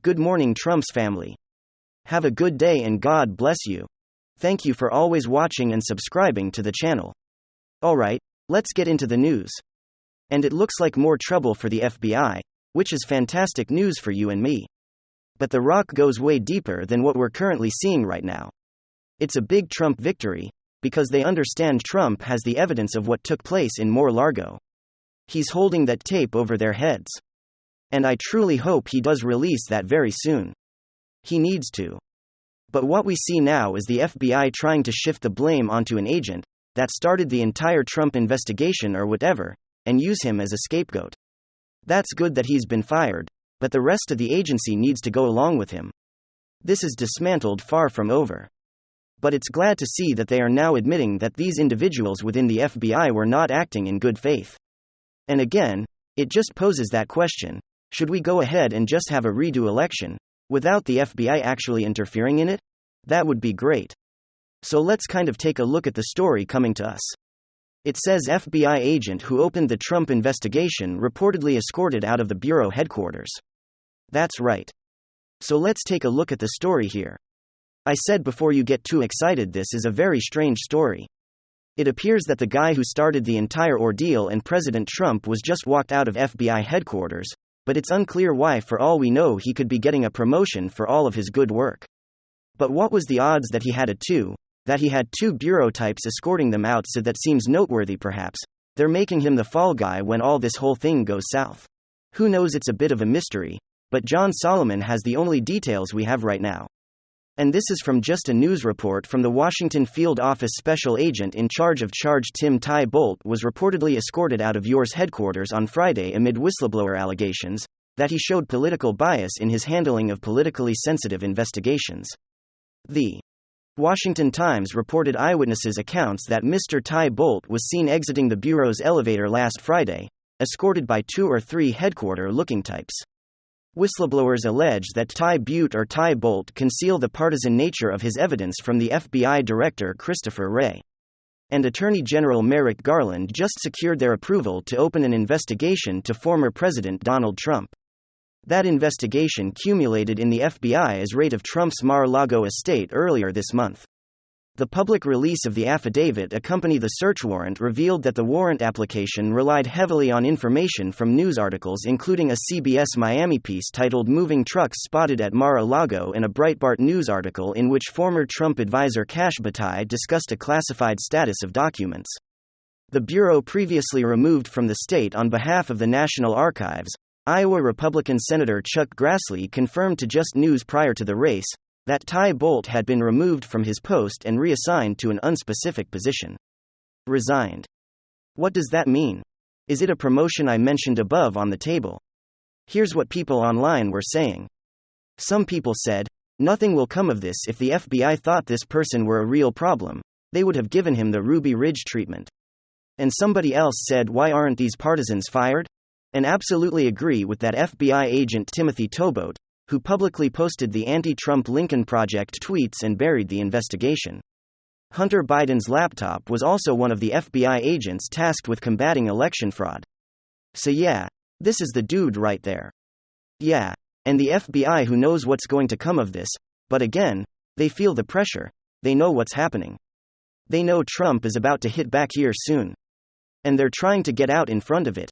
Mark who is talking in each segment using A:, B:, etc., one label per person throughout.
A: Good morning, Trump's family. Have a good day and God bless you. Thank you for always watching and subscribing to the channel. Alright, let's get into the news. And it looks like more trouble for the FBI, which is fantastic news for you and me. But the rock goes way deeper than what we're currently seeing right now. It's a big Trump victory, because they understand Trump has the evidence of what took place in Mar-a-Lago. He's holding that tape over their heads. And I truly hope he does release that very soon. He needs to. But what we see now is the FBI trying to shift the blame onto an agent that started the entire Trump investigation or whatever, and use him as a scapegoat. That's good that he's been fired, but the rest of the agency needs to go along with him. This is dismantled far from over. But it's glad to see that they are now admitting that these individuals within the FBI were not acting in good faith. And again, it just poses that question. Should we go ahead and just have a redo election, without the FBI actually interfering in it? That would be great. So let's kind of take a look at the story coming to us. It says FBI agent who opened the Trump investigation reportedly escorted out of the bureau headquarters. That's right. So let's take a look at the story here. I said before you get too excited, this is a very strange story. It appears that the guy who started the entire ordeal and President Trump was just walked out of FBI headquarters, but it's unclear why. For all we know, he could be getting a promotion for all of his good work. But what was the odds that he had two bureau types escorting them out? So that seems noteworthy. Perhaps they're making him the fall guy when all this whole thing goes south. Who knows? It's a bit of a mystery, but John Solomon has the only details we have right now. And this is from just a news report from the Washington Field Office. Special Agent in charge of Tim Ty Bolt was reportedly escorted out of UR's headquarters on Friday amid whistleblower allegations that he showed political bias in his handling of politically sensitive investigations. The Washington Times reported eyewitnesses' accounts that Mr. Ty Bolt was seen exiting the bureau's elevator last Friday, escorted by 2 or 3 headquarter-looking types. Whistleblowers allege that Ty Bolt concealed the partisan nature of his evidence from the FBI Director Christopher Wray. And Attorney General Merrick Garland just secured their approval to open an investigation to former President Donald Trump. That investigation culminated in the FBI's raid of Trump's Mar-a-Lago estate earlier this month. The public release of the affidavit accompanying the search warrant revealed that the warrant application relied heavily on information from news articles, including a CBS Miami piece titled "Moving Trucks Spotted at Mar-a-Lago" and a Breitbart News article in which former Trump advisor Kash Bataille discussed a classified status of documents. The bureau previously removed from the state on behalf of the National Archives. Iowa Republican Senator Chuck Grassley confirmed to Just News prior to the race that Ty Bolt had been removed from his post and reassigned to an unspecific position. Resigned. What does that mean? Is it a promotion I mentioned above on the table? Here's what people online were saying. Some people said, nothing will come of this. If the FBI thought this person were a real problem, they would have given him the Ruby Ridge treatment. And somebody else said, why aren't these partisans fired? And absolutely agree with that FBI agent Timothy Tobote, who publicly posted the anti-Trump Lincoln Project tweets and buried the investigation. Hunter Biden's laptop was also one of the FBI agents tasked with combating election fraud. So yeah, this is the dude right there. Yeah, and the FBI who knows what's going to come of this, but again, they feel the pressure, they know what's happening. They know Trump is about to hit back here soon. And they're trying to get out in front of it.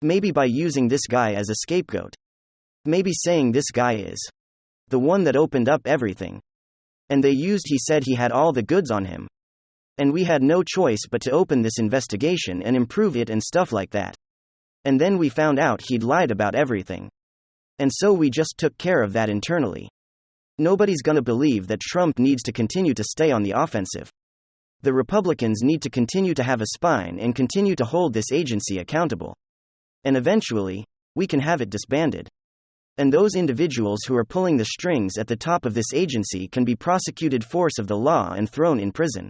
A: Maybe by using this guy as a scapegoat. Maybe saying this guy is the one that opened up everything. And he said he had all the goods on him. And we had no choice but to open this investigation and improve it and stuff like that. And then we found out he'd lied about everything. And so we just took care of that internally. Nobody's gonna believe that Trump needs to continue to stay on the offensive. The Republicans need to continue to have a spine and continue to hold this agency accountable. And eventually, we can have it disbanded. And those individuals who are pulling the strings at the top of this agency can be prosecuted force of the law and thrown in prison.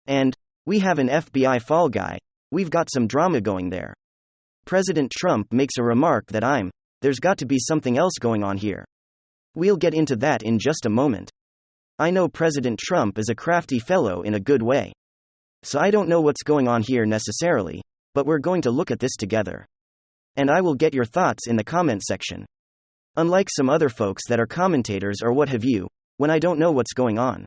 A: And we have an FBI fall guy, we've got some drama going there. President Trump makes a remark that there's got to be something else going on here. We'll get into that in just a moment. I know President Trump is a crafty fellow in a good way. So I don't know what's going on here necessarily, but we're going to look at this together. And I will get your thoughts in the comment section. Unlike some other folks that are commentators or what have you, when I don't know what's going on.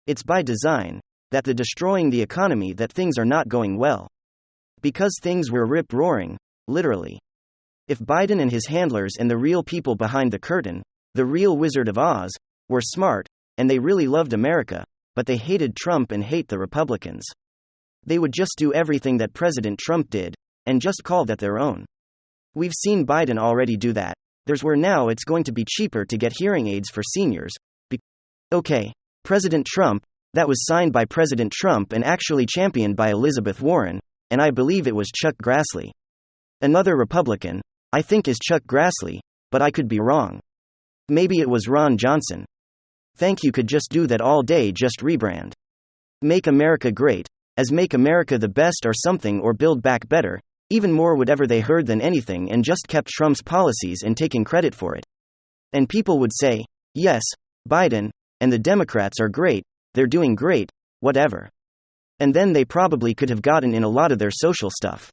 A: It's by design that the destroying the economy that things are not going well. Because things were rip-roaring, literally. If Biden and his handlers and the real people behind the curtain, the real Wizard of Oz, were smart, and they really loved America, but they hated Trump and hate the Republicans, they would just do everything that President Trump did, and just call that their own. We've seen Biden already do that. There's where now it's going to be cheaper to get hearing aids for seniors. Okay, President Trump, that was signed by President Trump and actually championed by Elizabeth Warren, and I believe it was Chuck Grassley. Another Republican, I think, is Chuck Grassley, but I could be wrong. Maybe it was Ron Johnson. Think you could just do that all day, just rebrand. Make America great, as Make America the Best or something, or Build Back Better, even more whatever they heard than anything, and just kept Trump's policies and taking credit for it. And people would say, yes, Biden and the Democrats are great, they're doing great, whatever. And then they probably could have gotten in a lot of their social stuff.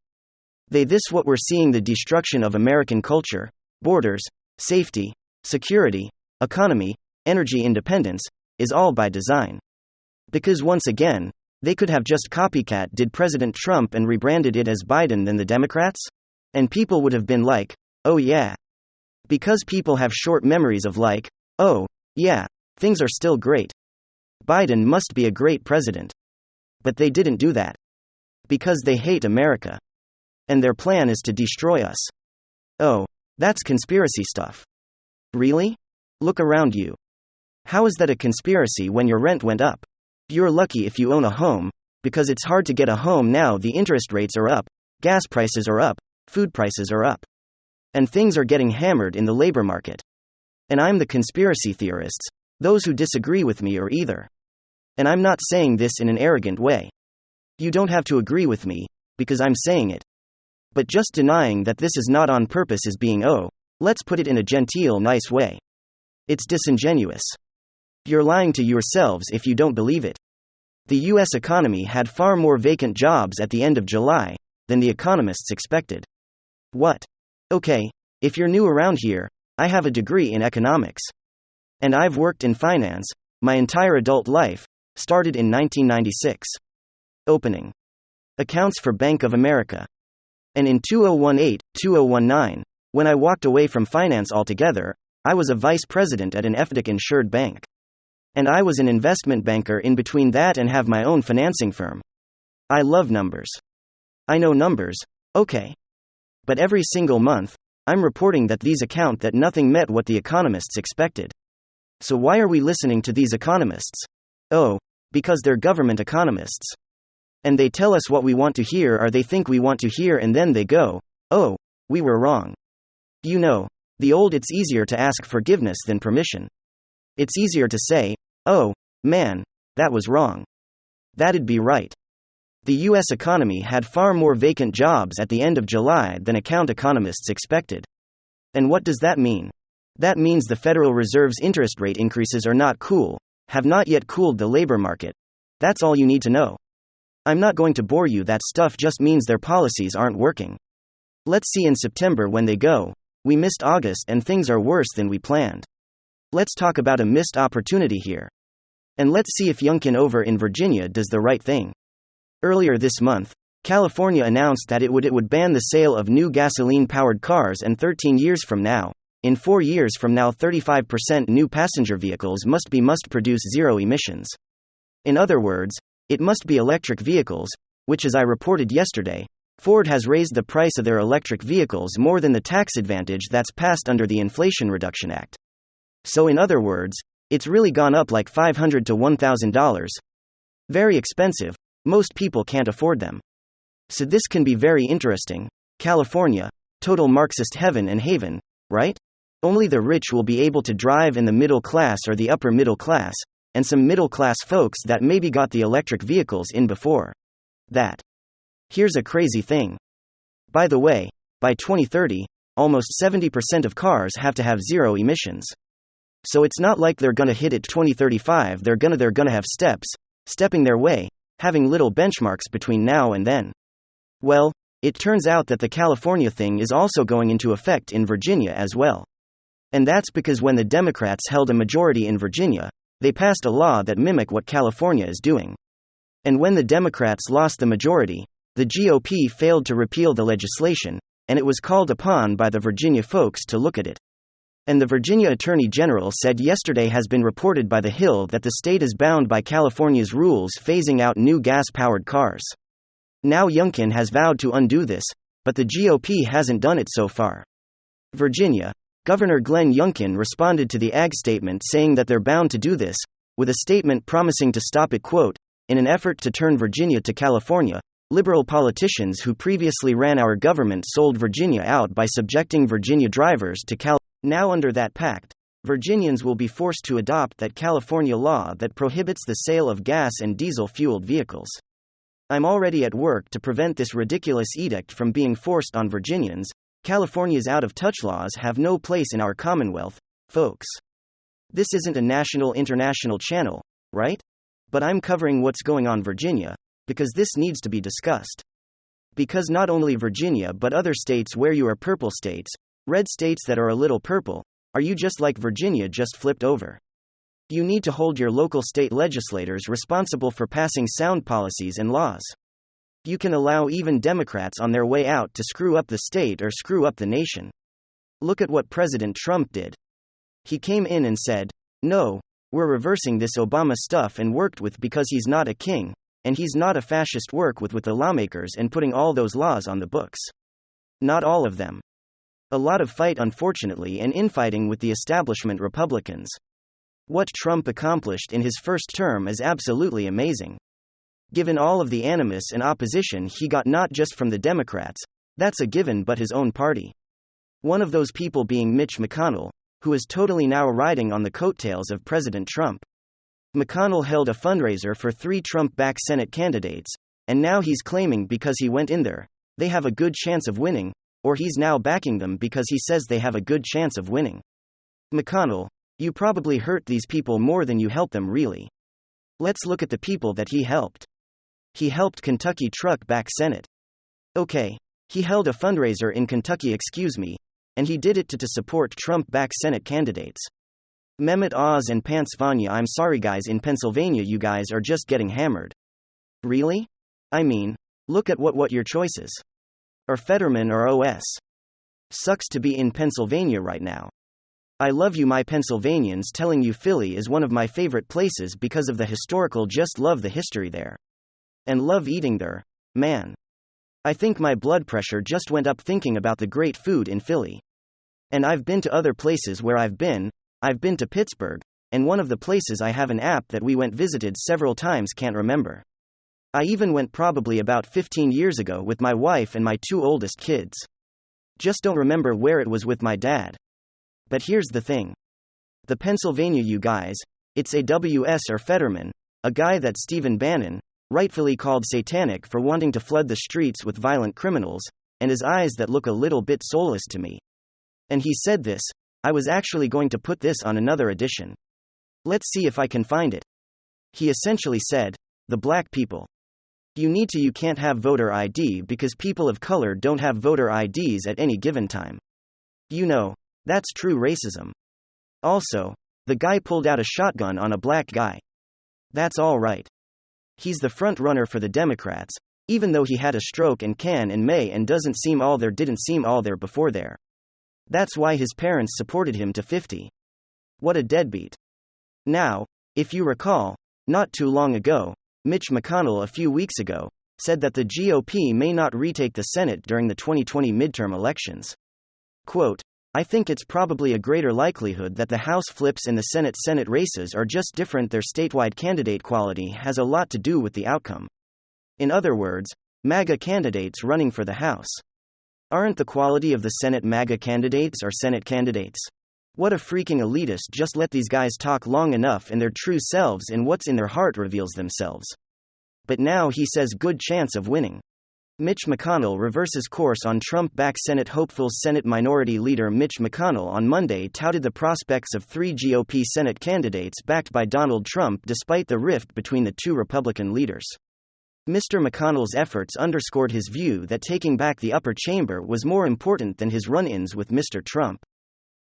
A: This what we're seeing, the destruction of American culture, borders, safety, security, economy, energy independence, is all by design. Because once again, they could have just copycat did President Trump and rebranded it as Biden than the Democrats? And people would have been like, oh yeah. Because people have short memories of like, oh, yeah, things are still great. Biden must be a great president. But they didn't do that. Because they hate America. And their plan is to destroy us. Oh, that's conspiracy stuff. Really? Look around you. How is that a conspiracy when your rent went up? You're lucky if you own a home, because it's hard to get a home now. The interest rates are up, gas prices are up, food prices are up. And things are getting hammered in the labor market. And I'm the conspiracy theorists, those who disagree with me, or either. And I'm not saying this in an arrogant way. You don't have to agree with me, because I'm saying it. But just denying that this is not on purpose is being, oh, let's put it in a genteel, nice way. It's disingenuous. You're lying to yourselves if you don't believe it. The US economy had far more vacant jobs at the end of July than the economists expected. What? Okay, if you're new around here, I have a degree in economics. And I've worked in finance my entire adult life, started in 1996. Opening accounts for Bank of America. And in 2018-2019, when I walked away from finance altogether, I was a vice president at an FDIC-insured bank. And I was an investment banker in between that and have my own financing firm. I love numbers. I know numbers, okay. But every single month, I'm reporting that these account that nothing met what the economists expected. So why are we listening to these economists? Oh, because they're government economists. And they tell us what we want to hear, or they think we want to hear, and then they go, oh, we were wrong. You know, the old it's easier to ask forgiveness than permission. It's easier to say, oh, man, that was wrong. That'd be right. The US economy had far more vacant jobs at the end of July than economists expected. And what does that mean? That means the Federal Reserve's interest rate increases are not cool, have not yet cooled the labor market. That's all you need to know. I'm not going to bore you, that stuff just means their policies aren't working. Let's see in September when they go, we missed August and things are worse than we planned. Let's talk about a missed opportunity here. And let's see if Youngkin over in Virginia does the right thing. Earlier this month, California announced that it would ban the sale of new gasoline-powered cars, and 13 years from now, in 4 years from now, 35% new passenger vehicles must produce zero emissions. In other words, it must be electric vehicles, which, as I reported yesterday, Ford has raised the price of their electric vehicles more than the tax advantage that's passed under the Inflation Reduction Act. So in other words, it's really gone up like $500 to $1,000. Very expensive, most people can't afford them. So this can be very interesting. California, total Marxist heaven and haven, right? Only the rich will be able to drive, and the middle class or the upper middle class, and some middle class folks that maybe got the electric vehicles in before that. Here's a crazy thing. By the way, by 2030, almost 70% of cars have to have zero emissions. So it's not like they're gonna hit it 2035, they're gonna have stepping their way, having little benchmarks between now and then. Well, it turns out that the California thing is also going into effect in Virginia as well. And that's because when the Democrats held a majority in Virginia, they passed a law that mimicked what California is doing. And when the Democrats lost the majority, the GOP failed to repeal the legislation, and it was called upon by the Virginia folks to look at it. And the Virginia Attorney General said yesterday has been reported by The Hill that the state is bound by California's rules phasing out new gas-powered cars. Now Youngkin has vowed to undo this, but the GOP hasn't done it so far. Virginia Governor Glenn Youngkin responded to the AG statement saying that they're bound to do this, with a statement promising to stop it. Quote, in an effort to turn Virginia to California, liberal politicians who previously ran our government sold Virginia out by subjecting Virginia drivers to California. Now under that pact, Virginians will be forced to adopt that California law that prohibits the sale of gas and diesel-fueled vehicles. I'm already at work to prevent this ridiculous edict from being forced on Virginians. California's out-of-touch laws have no place in our Commonwealth, folks. This isn't a international channel, right? But I'm covering what's going on in Virginia, because this needs to be discussed. Because not only Virginia but other states where you are purple states, red states that are a little purple, are you just like Virginia just flipped over? You need to hold your local state legislators responsible for passing sound policies and laws. You can allow even Democrats on their way out to screw up the state or screw up the nation. Look at what President Trump did. He came in and said, no, we're reversing this Obama stuff and worked with because he's not a king, and he's not a fascist work with the lawmakers and putting all those laws on the books. Not all of them. A lot of fight unfortunately and infighting with the establishment Republicans. What Trump accomplished in his first term is absolutely amazing. Given all of the animus and opposition he got not just from the Democrats, that's a given, but his own party. One of those people being Mitch McConnell, who is totally now riding on the coattails of President Trump. McConnell held a fundraiser for 3 Trump-backed Senate candidates, and now he's claiming because he went in there, they have a good chance of winning, or he's now backing them because he says they have a good chance of winning. McConnell, you probably hurt these people more than you helped them really. Let's look at the people that he helped. He helped Kentucky truck-back Senate. Okay, he held a fundraiser in Kentucky, and he did it to support Trump-backed Senate candidates. Mehmet Oz and Pants Vanya. I'm sorry guys, in Pennsylvania you guys are just getting hammered. Really? I mean, look at what your choices are. Fetterman or OS. Sucks to be in Pennsylvania right now. I love you my Pennsylvanians, telling you Philly is one of my favorite places because of the historical, just love the history there. And love eating there, man. I think my blood pressure just went up thinking about the great food in Philly. And I've been to other places where I've been to Pittsburgh, and one of the places I have an app that we went visited several times, can't remember. I even went probably about 15 years ago with my wife and my 2 oldest kids. Just don't remember where it was with my dad. But here's the thing. The Pennsylvania you guys, it's AWS or Fetterman, a guy that Stephen Bannon rightfully called satanic for wanting to flood the streets with violent criminals, and his eyes that look a little bit soulless to me. And he said this. I was actually going to put this on another edition. Let's see if I can find it. He essentially said, the black people. You can't have voter ID because people of color don't have voter IDs at any given time. You know, that's true racism. Also, the guy pulled out a shotgun on a black guy. That's all right. He's the front runner for the Democrats, even though he had a stroke and can and may and didn't seem all there before there. That's why his parents supported him to 50. What a deadbeat. Now, if you recall, not too long ago, Mitch McConnell a few weeks ago said that the GOP may not retake the Senate during the 2020 midterm elections. Quote, I think it's probably a greater likelihood that the House flips and the Senate races are just different. Their statewide candidate quality has a lot to do with the outcome. In other words, MAGA candidates running for the House. Aren't the quality of the Senate MAGA candidates or Senate candidates? What a freaking elitist. Just let these guys talk long enough and their true selves and what's in their heart reveals themselves. But now he says good chance of winning. Mitch McConnell reverses course on Trump-backed Senate hopefuls. Senate Minority Leader Mitch McConnell on Monday touted the prospects of 3 GOP Senate candidates backed by Donald Trump despite the rift between the 2 Republican leaders. Mr. McConnell's efforts underscored his view that taking back the upper chamber was more important than his run-ins with Mr. Trump.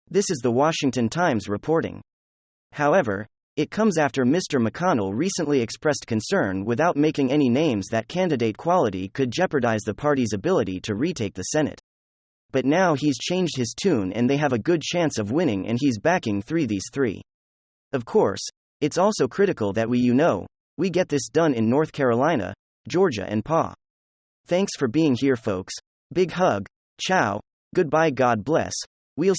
A: This is the Washington Times reporting. However, it comes after Mr. McConnell recently expressed concern without making any names that candidate quality could jeopardize the party's ability to retake the Senate. But now he's changed his tune and they have a good chance of winning, and he's backing these three. Of course, it's also critical that we get this done in North Carolina, Georgia and PA. Thanks for being here, folks. Big hug. Ciao. Goodbye. God bless. We'll